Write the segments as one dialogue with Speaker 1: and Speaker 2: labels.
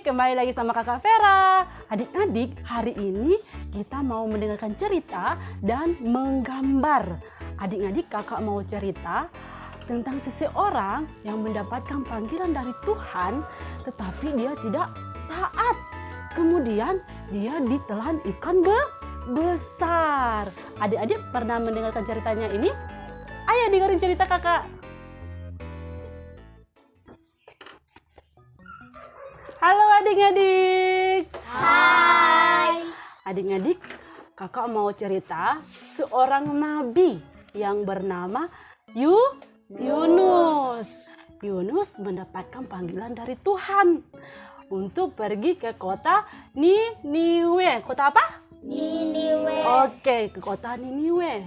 Speaker 1: adik-adik, kembali lagi sama Kakak Vera. Adik-adik, hari ini kita mau mendengarkan cerita dan menggambar. Adik-adik, kakak mau cerita tentang seseorang yang mendapatkan panggilan dari Tuhan, tetapi dia tidak taat. Kemudian dia ditelan ikan besar. Adik-adik pernah mendengarkan ceritanya ini? Ayo dengerin cerita kakak. Halo adik-adik.
Speaker 2: Hai.
Speaker 1: Adik-adik, kakak mau cerita seorang nabi yang bernama Yunus. Yunus mendapatkan panggilan dari Tuhan untuk pergi ke kota Niniwe. Kota apa?
Speaker 2: Niniwe.
Speaker 1: Oke, ke kota Niniwe.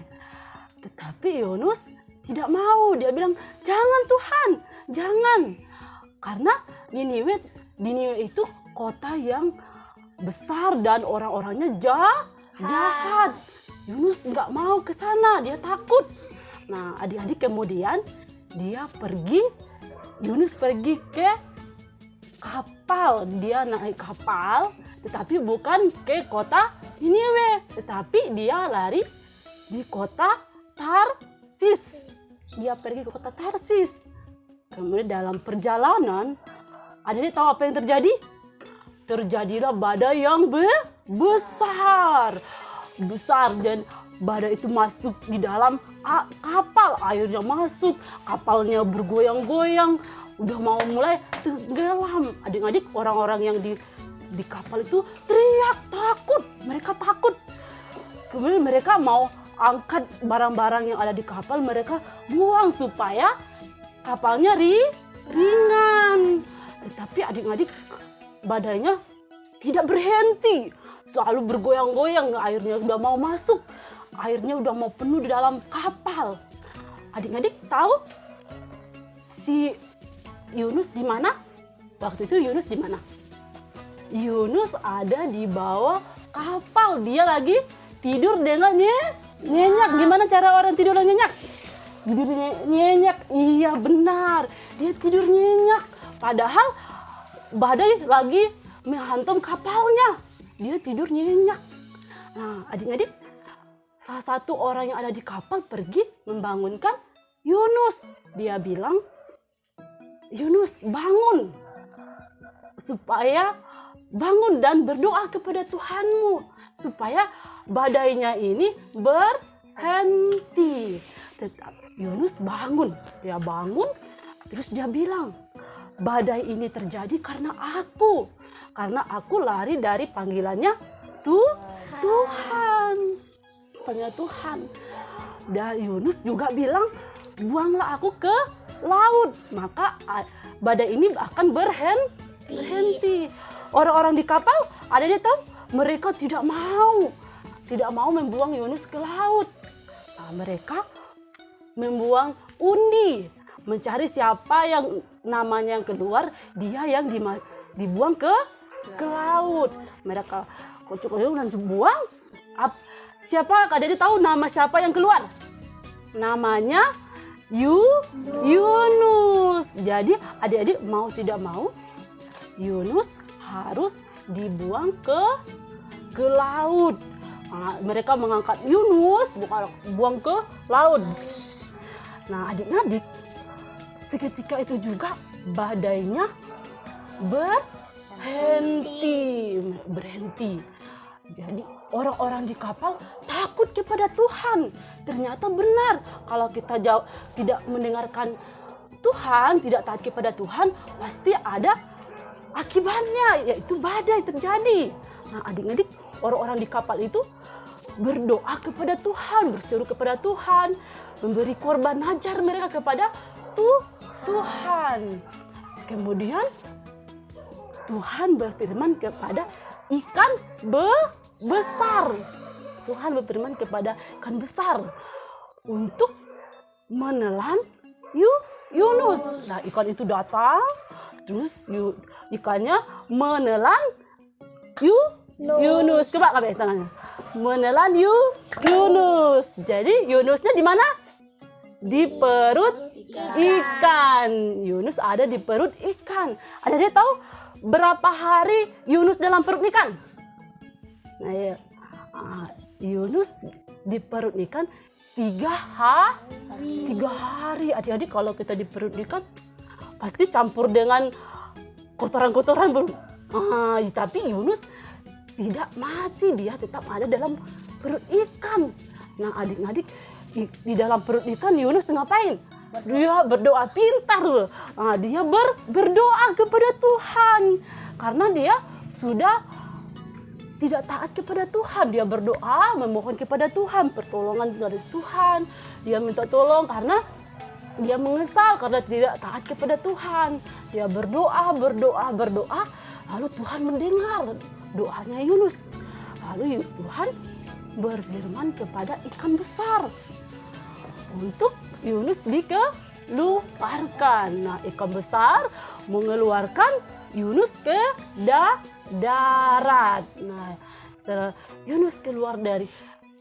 Speaker 1: Tetapi Yunus tidak mau. Dia bilang, "Jangan Tuhan, jangan." Karena Niniwe itu kota yang besar dan orang-orangnya jahat. Yunus nggak mau ke sana, dia takut. Nah, adik-adik kemudian Yunus pergi ke kapal. Dia naik kapal, tetapi bukan ke kota Niniwe, tetapi dia lari di kota Tarsis. Dia pergi ke kota Tarsis. Kemudian dalam perjalanan, adik-adik tahu apa yang terjadi? Terjadilah badai yang besar dan badai itu masuk di dalam kapal. Airnya masuk, kapalnya bergoyang-goyang, udah mau mulai tenggelam. Adik-adik, orang-orang yang di kapal itu teriak takut. Mereka takut. Kemudian mereka mau angkat barang-barang yang ada di kapal, mereka buang supaya kapalnya ringan. Tetapi adik-adik, badainya tidak berhenti. Selalu bergoyang-goyang, airnya udah mau masuk. Airnya udah mau penuh di dalam kapal. Adik-adik tahu si Yunus di mana? Waktu itu Yunus di mana? Yunus ada di bawah kapal. Dia lagi tidur dengan nyenyak. Gimana cara orang tidur nyenyak? Tidur nyenyak. Iya benar. Dia tidur nyenyak. Padahal badai lagi menghantam kapalnya. Dia tidur nyenyak. Nah, adik-adik, salah satu orang yang ada di kapal pergi membangunkan Yunus. Dia bilang, "Yunus, bangun. Supaya bangun dan berdoa kepada Tuhanmu. Supaya badainya ini berhenti." Tetapi Yunus bangun. Dia bangun, terus dia bilang, "Badai ini terjadi karena aku lari dari panggilannya Tuhan. Panggilan Tuhan." Dan Yunus juga bilang, "Buanglah aku ke laut, maka badai ini akan berhenti." Orang-orang di kapal, ada dia tahu, mereka tidak mau membuang Yunus ke laut. Nah, mereka membuang undi, mencari siapa yang namanya yang keluar, dia yang dibuang ke laut. Mereka kocok-kocok dan buang. Siapa? Adik tahu nama siapa yang keluar? Namanya Yunus. Jadi adik-adik mau tidak mau, Yunus harus dibuang ke laut. Nah, mereka mengangkat Yunus, buang ke laut. Nah, adik-adik, seketika itu juga badainya berhenti. Jadi orang-orang di kapal takut kepada Tuhan. Ternyata benar, kalau kita tidak mendengarkan Tuhan, tidak taat kepada Tuhan, pasti ada akibatnya, yaitu badai terjadi. Nah, adik-adik, orang-orang di kapal itu berdoa kepada Tuhan, berseru kepada Tuhan, memberi korban ajar mereka kepada Tuhan. Kemudian Tuhan berfirman kepada ikan besar. Tuhan berfirman kepada ikan besar untuk menelan Yunus. Nah, ikan itu datang, terus ikannya menelan Yunus. Coba kabeh tangannya. Menelan Yunus. Jadi Yunusnya di mana? Di perut ikan. Yunus ada di perut ikan. Ada dia tahu berapa hari Yunus dalam perut ikan? Nah, ya. Yunus di perut ikan 3 hari. Adik-adik, kalau kita di perut ikan pasti campur dengan kotoran-kotoran belum? Tapi Yunus tidak mati, dia tetap ada dalam perut ikan. Nah, adik-adik, di dalam perut ikan Yunus ngapain? Dia berdoa pintar. Dia berdoa kepada Tuhan karena dia sudah tidak taat kepada Tuhan. Dia berdoa memohon kepada Tuhan pertolongan dari Tuhan. Dia minta tolong karena dia menyesal karena tidak taat kepada Tuhan. Dia berdoa, lalu Tuhan mendengar doanya Yunus. Lalu Tuhan berfirman kepada ikan besar untuk Yunus dikeluarkan. Nah, ikan besar mengeluarkan Yunus ke darat. Nah, setelah Yunus keluar dari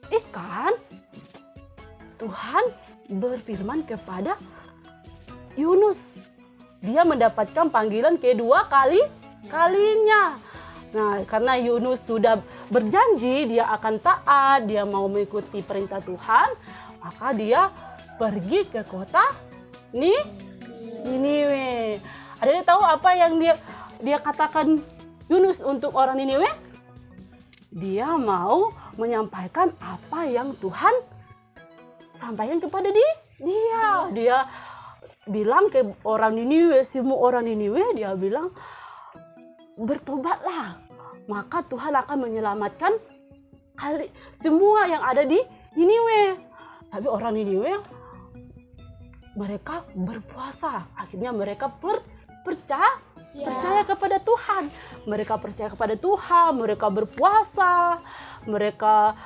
Speaker 1: ikan, Tuhan berfirman kepada Yunus. Dia mendapatkan panggilan kedua kalinya. Nah, karena Yunus sudah berjanji dia akan taat, dia mau mengikuti perintah Tuhan, maka dia pergi ke kota Niniwe. Ada yang tahu apa yang dia katakan Yunus untuk orang Niniwe? Dia mau menyampaikan apa yang Tuhan sampaikan kepada dia. Dia bilang ke orang Niniwe, semua orang Niniwe, dia bilang, bertobatlah, maka Tuhan akan menyelamatkan semua yang ada di Niniwe. Tapi orang Niniwe, mereka berpuasa. Akhirnya mereka percaya kepada Tuhan. Mereka percaya kepada Tuhan, mereka berpuasa, mereka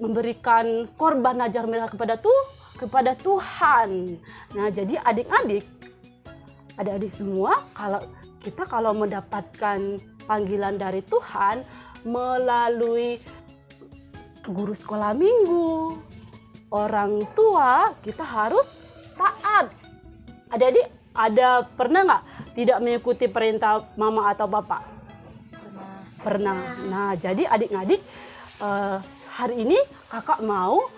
Speaker 1: memberikan korban ajar mereka kepada Tuhan. Nah, jadi adik-adik semua, kalau mendapatkan panggilan dari Tuhan melalui guru sekolah minggu, orang tua, kita harus taat. Adik-adik, pernah nggak tidak mengikuti perintah mama atau bapak? Pernah. Nah, jadi adik-adik, hari ini kakak mau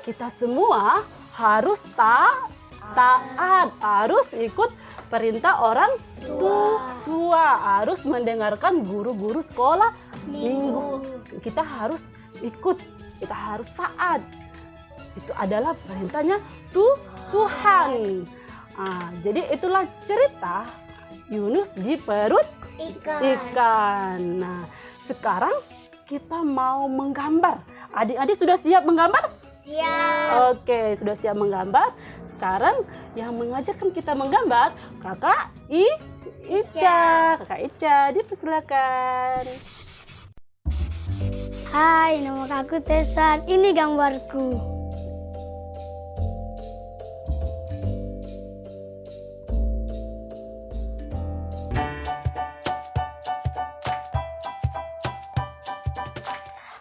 Speaker 1: kita semua harus taat, harus ikut perintah orang tua, harus mendengarkan guru-guru sekolah minggu. Kita harus ikut, kita harus taat. Itu adalah perintahnya Tuhan. Jadi itulah cerita Yunus di perut ikan. Nah, sekarang kita mau menggambar. Adik-adik sudah siap menggambar?
Speaker 2: Siap.
Speaker 1: Oke, sudah siap menggambar. Sekarang yang mengajarkan kita menggambar Kakak Ica. Kakak Ica, dipersilakan.
Speaker 2: Hai, nama aku Tessa. Ini gambarku.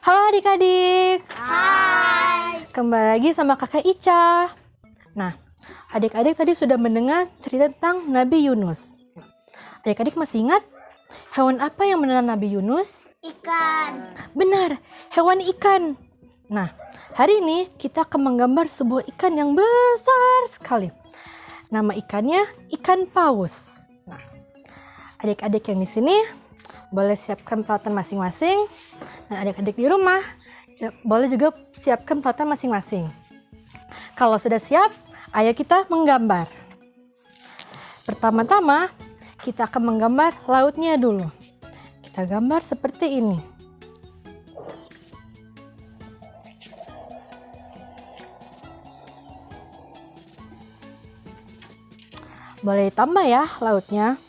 Speaker 3: Halo adik-adik.
Speaker 2: Hai.
Speaker 3: Kembali lagi sama kakak Ica. Nah, adik-adik tadi sudah mendengar cerita tentang Nabi Yunus. Adik-adik masih ingat hewan apa yang menelan Nabi Yunus?
Speaker 2: Ikan.
Speaker 3: Benar, hewan ikan. Nah, hari ini kita akan menggambar sebuah ikan yang besar sekali. Nama ikannya ikan paus. Nah, adik-adik yang di sini boleh siapkan peralatan masing-masing. Dan adik-adik di rumah boleh juga siapkan peralatan masing-masing. Kalau sudah siap, ayo kita menggambar. Pertama-tama, kita akan menggambar lautnya dulu. Kita gambar seperti ini. Boleh ditambah ya lautnya.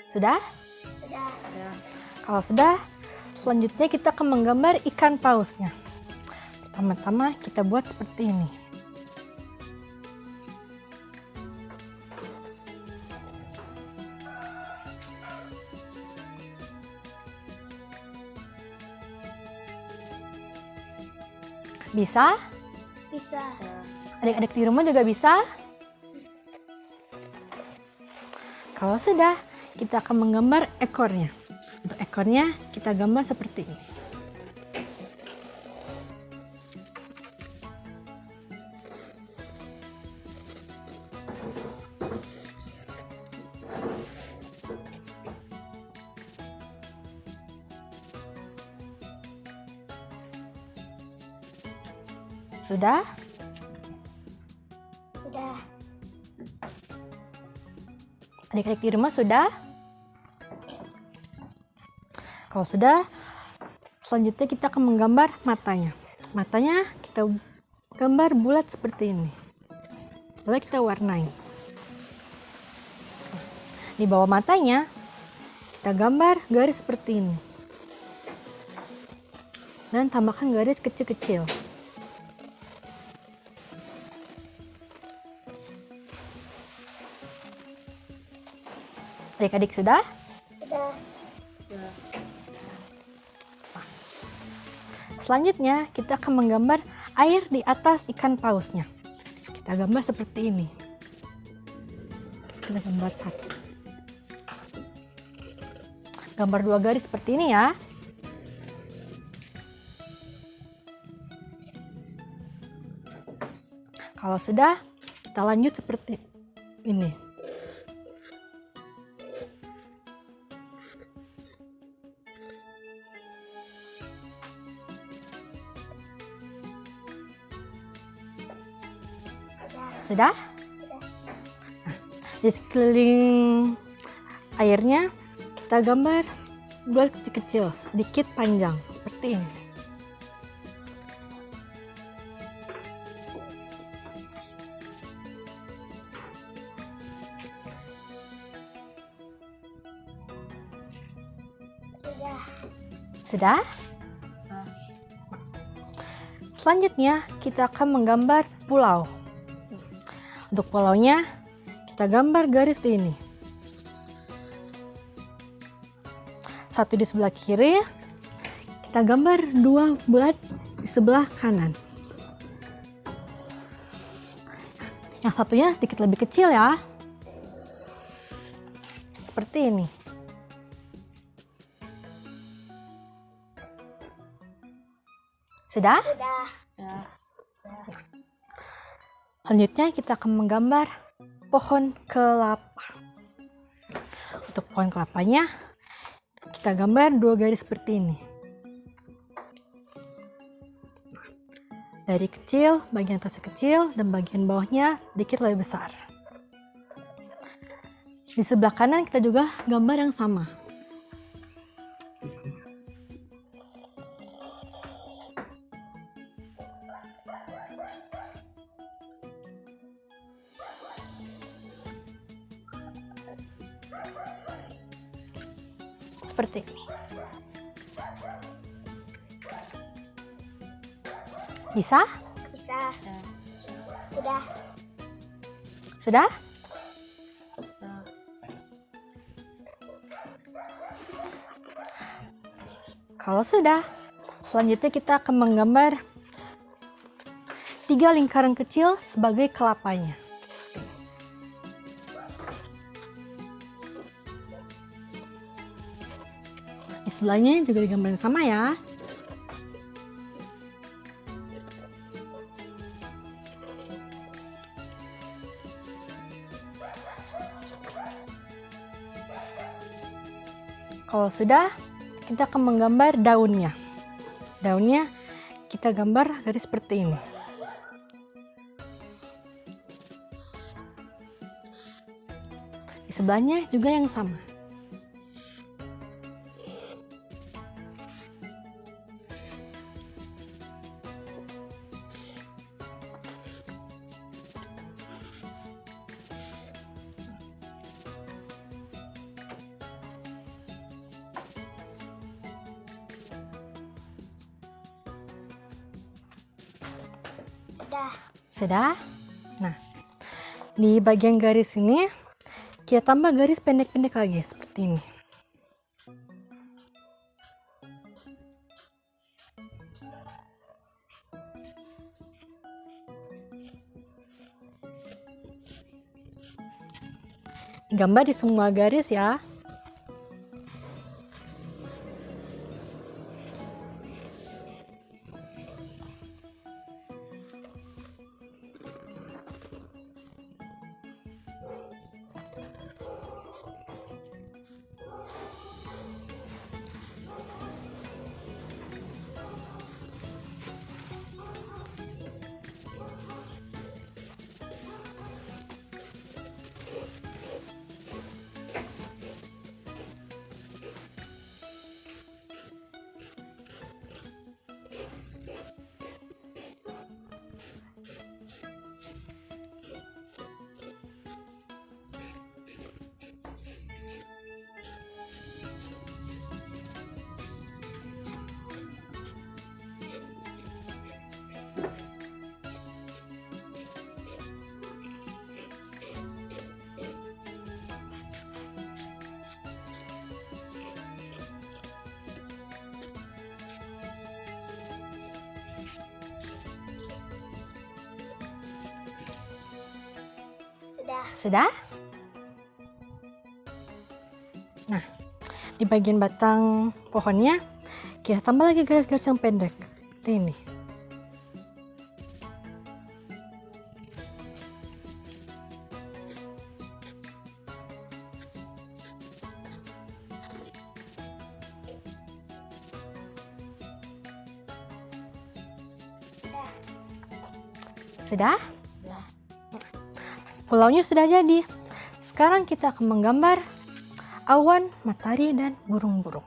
Speaker 3: Sudah?
Speaker 2: Sudah.
Speaker 3: Kalau sudah, selanjutnya kita akan menggambar ikan pausnya. Pertama-tama kita buat seperti ini. Bisa?
Speaker 2: Bisa.
Speaker 3: Adik-adik di rumah juga bisa? Kalau sudah, kita akan menggambar ekornya. Untuk ekornya, kita gambar seperti ini. Sudah?
Speaker 2: Sudah.
Speaker 3: Adik-adik di rumah sudah? Kalau sudah, selanjutnya kita akan menggambar matanya. Matanya kita gambar bulat seperti ini. Lalu kita warnai. Di bawah matanya, kita gambar garis seperti ini. Dan tambahkan garis kecil-kecil. Adik-adik sudah?
Speaker 2: Sudah.
Speaker 3: Selanjutnya kita akan menggambar air di atas ikan pausnya. Kita gambar seperti ini. Kita gambar satu. Gambar 2 garis seperti ini ya. Kalau sudah, kita lanjut seperti ini. Sudah? Nah, di sekeliling airnya kita gambar bulat kecil-kecil, sedikit panjang, seperti ini. Sudah? Selanjutnya kita akan menggambar pulau. Untuk pulaunya kita gambar garis ini. Satu di sebelah kiri, kita gambar 2 bulat di sebelah kanan. Yang satunya sedikit lebih kecil ya. Seperti ini. Sudah?
Speaker 2: Sudah.
Speaker 3: Selanjutnya kita akan menggambar pohon kelapa. Untuk pohon kelapanya, kita gambar 2 garis seperti ini. Dari kecil, bagian atasnya kecil, dan bagian bawahnya sedikit lebih besar. Di sebelah kanan kita juga gambar yang sama. Seperti ini. Bisa?
Speaker 2: Bisa. Sudah.
Speaker 3: Sudah? Kalau sudah, selanjutnya kita akan menggambar 3 lingkaran kecil sebagai kelapanya. Di sebelahnya juga digambar yang sama ya. Kalau sudah, kita akan menggambar daunnya. Daunnya kita gambar garis seperti ini. Di sebelahnya juga yang sama.
Speaker 2: Sudah.
Speaker 3: Sudah? Nah, di bagian garis ini kita tambah garis pendek-pendek lagi seperti ini. gambar di semua garis ya. Sudah? Nah, di bagian batang pohonnya kita tambah lagi garis-garis yang pendek seperti ini. Sudah? Pulaunya sudah jadi. Sekarang kita akan menggambar awan, matahari, dan burung-burung.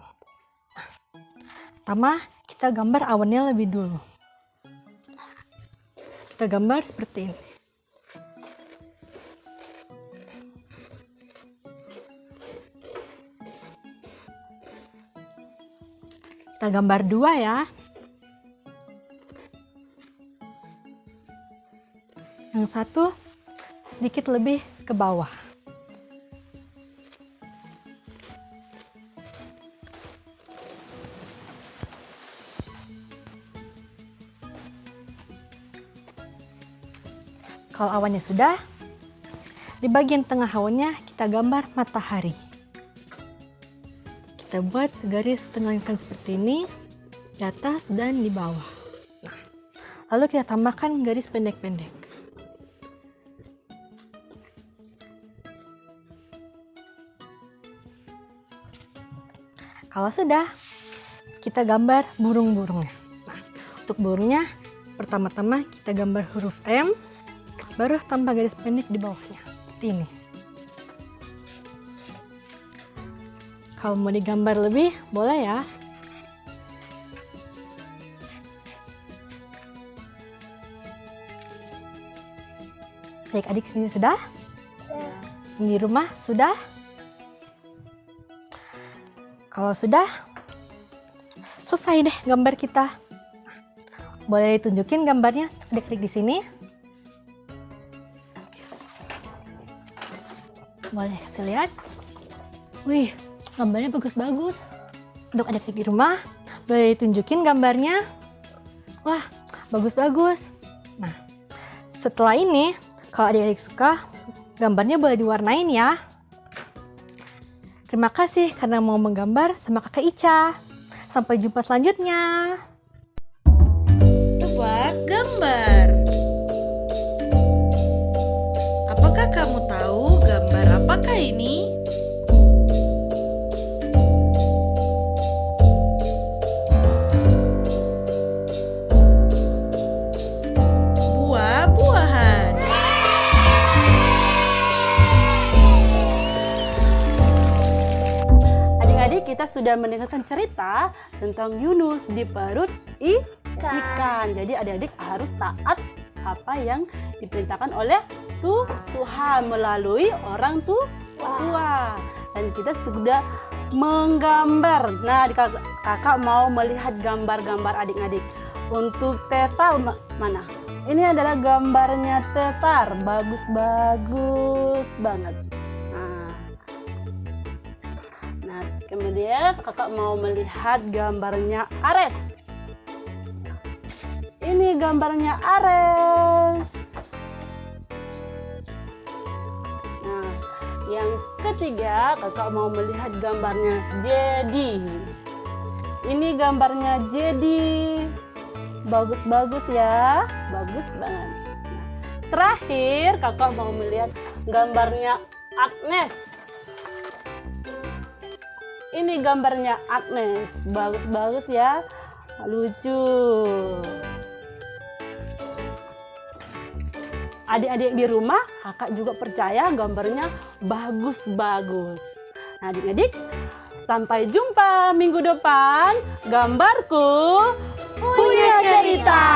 Speaker 3: Pertama, kita gambar awannya lebih dulu. Kita gambar seperti ini. Kita gambar dua ya. Yang satu sedikit lebih ke bawah. Kalau awannya sudah, di bagian tengah awannya kita gambar matahari. Kita buat garis tengahkan seperti ini, di atas dan di bawah. Nah, lalu kita tambahkan garis pendek-pendek. Kalau sudah, kita gambar burung-burungnya. Nah, untuk burungnya, pertama-tama kita gambar huruf M, baru tambah garis pendek di bawahnya. Seperti ini. Kalau mau digambar lebih, boleh ya. Adik-adik sini sudah? Di rumah sudah? Kalau sudah, selesai deh gambar kita. Boleh ditunjukin gambarnya adik-adik di sini? Boleh kasih lihat? Wih, gambarnya bagus-bagus. Untuk adik-adik di rumah, boleh ditunjukin gambarnya? Wah, bagus-bagus. Nah, setelah ini, kalau adik-adik suka, gambarnya boleh diwarnain ya. Terima kasih karena mau menggambar sama Kakak Ica. Sampai jumpa selanjutnya.
Speaker 4: Tebak gambar. Apakah kamu tahu gambar apakah ini? Buah-buahan.
Speaker 1: Adik-adik, kita sudah mendengarkan cerita tentang Yunus di perut ikan. Jadi adik-adik harus taat apa yang diperintahkan oleh Tuhan melalui orang tua. Dan kita sudah menggambar. Nah, kakak mau melihat gambar-gambar adik-adik. Untuk Tesar mana? Ini adalah gambarnya Tesar. Bagus banget. Nah, kemudian kakak mau melihat gambarnya Ares. Ini gambarnya Ares. Nah, Yang ketiga, kakak mau melihat gambarnya Jadi. Ini gambarnya Jadi. Bagus-bagus ya, bagus banget. Terakhir, kakak mau melihat gambarnya Agnes. Ini gambarnya Agnes, bagus-bagus ya, lucu. Adik-adik di rumah, kakak juga percaya gambarnya bagus-bagus. Nah, adik-adik, sampai jumpa minggu depan. Gambarku punya cerita.